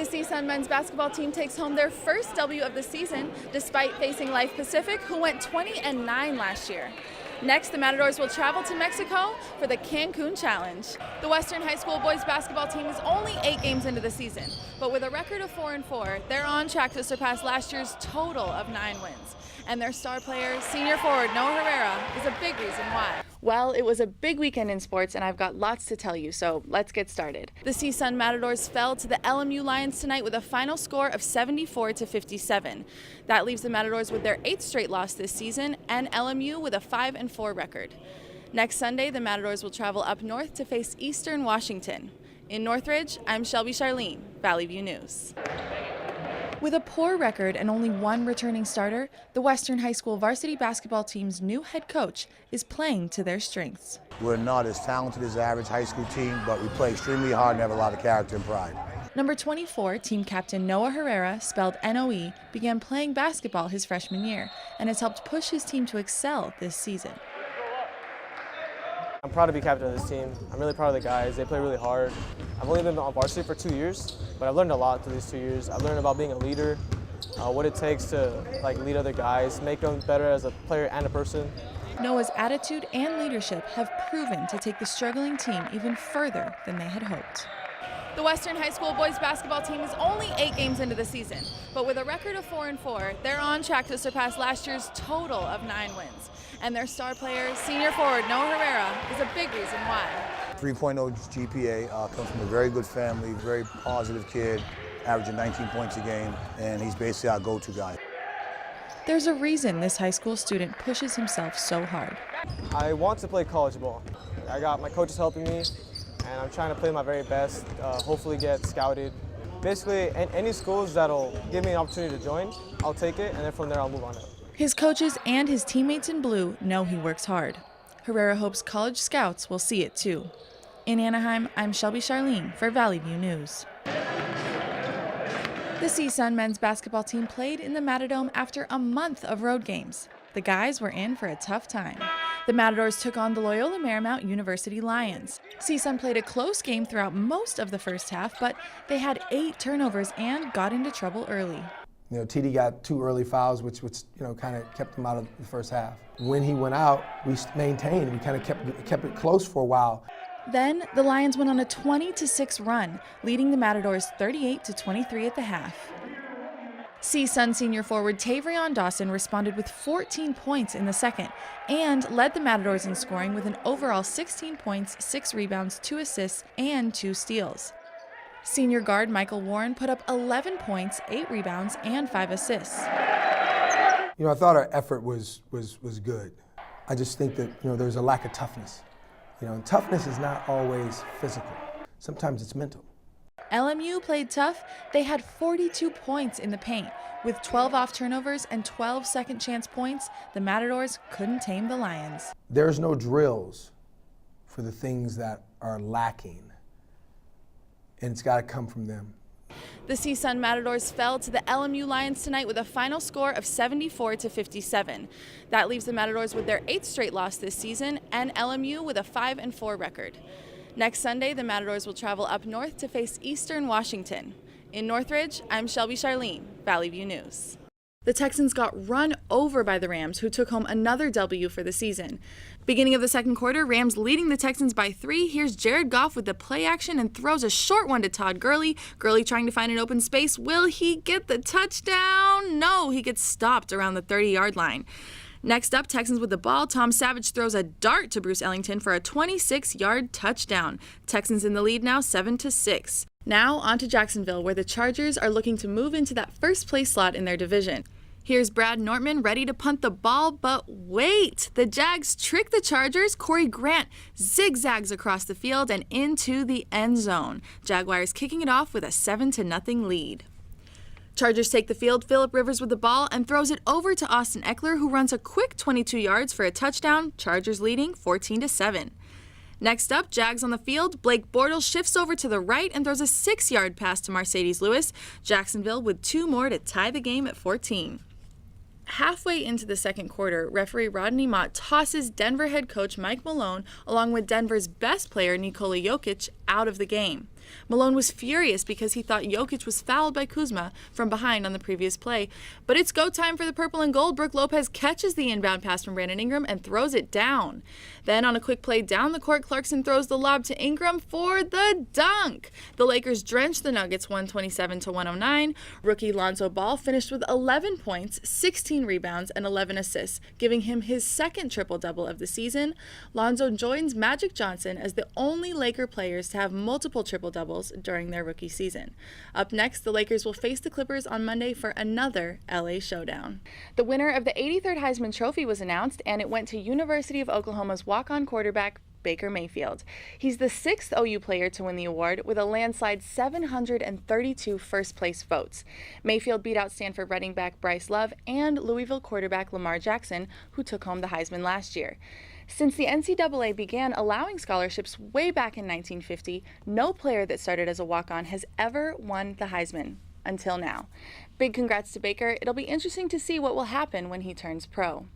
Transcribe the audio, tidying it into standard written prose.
The CSUN men's basketball team takes home their first W of the season, despite facing Life Pacific, who went 20-9 last year. Next, the Matadors will travel to Mexico for the Cancun Challenge. The Western High School boys basketball team is only 8 games into the season, but with a record of 4-4, they're on track to surpass last year's total of 9 wins. And their star player, senior forward Noah Herrera, is a big reason why. Well, it was a big weekend in sports, and I've got lots to tell you, so let's get started. The CSUN Matadors fell to the LMU Lions tonight with a final score of 74-57. That leaves the Matadors with their 8th straight loss this season, and LMU with a 5-4 record. Next Sunday, the Matadors will travel up north to face Eastern Washington. In Northridge, I'm Shelby Charlene, Valley View News. With a poor record and only one returning starter, the Western High School varsity basketball team's new head coach is playing to their strengths. We're not as talented as the average high school team, but we play extremely hard and have a lot of character and pride. Number 24, team captain Noah Herrera, spelled N-O-E, began playing basketball his freshman year and has helped push his team to excel this season. I'm proud to be captain of this team. I'm really proud of the guys. They play really hard. I've only been on varsity for 2 years, but I've learned a lot through these 2 years. I've learned about being a leader, what it takes to lead other guys, make them better as a player and a person. Noah's attitude and leadership have proven to take the struggling team even further than they had hoped. The Western High School boys basketball team is only 8 games into the season, but with a record of 4-4, they're on track to surpass last year's total of 9 wins. And their star player, senior forward Noah Herrera, is a big reason why. 3.0 GPA, comes from a very good family, very positive kid, averaging 19 points a game, and he's basically our go-to guy. There's a reason this high school student pushes himself so hard. I want to play college ball. I got my coaches helping me, and I'm trying to play my very best, hopefully get scouted. Basically, any schools that'll give me an opportunity to join, I'll take it, and then from there I'll move on up. His coaches and his teammates in blue know he works hard. Herrera hopes college scouts will see it too. In Anaheim, I'm Shelby Charlene for Valley View News. The CSUN men's basketball team played in the Matadome after a month of road games. The guys were in for a tough time. The Matadors took on the Loyola Marymount University Lions. CSUN played a close game throughout most of the first half, but they had 8 turnovers and got into trouble early. TD got 2 early fouls, which kind of kept him out of the first half. When he went out, we maintained. We kind of kept it close for a while. Then the Lions went on a 20-6 run, leading the Matadors 38-23 at the half. CSUN senior forward Tavrion Dawson responded with 14 points in the second and led the Matadors in scoring with an overall 16 points, 6 rebounds, 2 assists, and 2 steals. Senior guard Michael Warren put up 11 points, 8 rebounds, and 5 assists. I thought our effort was good. I just think that there's a lack of toughness. Toughness is not always physical. Sometimes it's mental. LMU played tough. They had 42 points in the paint. With 12 off turnovers and 12 second chance points, the Matadors couldn't tame the Lions. There's no drills for the things that are lacking, and it's got to come from them. The CSUN Matadors fell to the LMU Lions tonight with a final score of 74-57. That leaves the Matadors with their 8th straight loss this season and LMU with a 5-4 record. Next Sunday, the Matadors will travel up north to face Eastern Washington. In Northridge, I'm Shelby Charlene, Valley View News. The Texans got run over by the Rams, who took home another W for the season. Beginning of the second quarter, Rams leading the Texans by 3. Here's Jared Goff with the play action and throws a short one to Todd Gurley. Gurley trying to find an open space. Will he get the touchdown? No, he gets stopped around the 30-yard line. Next up, Texans with the ball. Tom Savage throws a dart to Bruce Ellington for a 26-yard touchdown. Texans in the lead now 7-6. Now on to Jacksonville, where the Chargers are looking to move into that first place slot in their division. Here's Brad Nortman ready to punt the ball, but wait! The Jags trick the Chargers. Corey Grant zigzags across the field and into the end zone. Jaguars kicking it off with a 7-0 lead. Chargers take the field. Phillip Rivers with the ball and throws it over to Austin Eckler, who runs a quick 22 yards for a touchdown. Chargers leading 14-7. Next up, Jags on the field. Blake Bortles shifts over to the right and throws a 6-yard pass to Mercedes Lewis. Jacksonville with 2 more to tie the game at 14. Halfway into the second quarter, referee Rodney Mott tosses Denver head coach Mike Malone along with Denver's best player Nikola Jokic out of the game. Malone was furious because he thought Jokic was fouled by Kuzma from behind on the previous play. But it's go time for the purple and gold. Brook Lopez catches the inbound pass from Brandon Ingram and throws it down. Then on a quick play down the court, Clarkson throws the lob to Ingram for the dunk. The Lakers drenched the Nuggets 127-109. Rookie Lonzo Ball finished with 11 points, 16 rebounds, and 11 assists, giving him his second triple-double of the season. Lonzo joins Magic Johnson as the only Laker players to have multiple triple-doubles during their rookie season. Up next, the Lakers will face the Clippers on Monday for another LA showdown. The winner of the 83rd Heisman Trophy was announced, and it went to University of Oklahoma's walk-on quarterback, Baker Mayfield. He's the 6th OU player to win the award with a landslide 732 first-place votes. Mayfield beat out Stanford running back Bryce Love and Louisville quarterback Lamar Jackson, who took home the Heisman last year. Since the NCAA began allowing scholarships way back in 1950, no player that started as a walk-on has ever won the Heisman until now. Big congrats to Baker. It'll be interesting to see what will happen when he turns pro.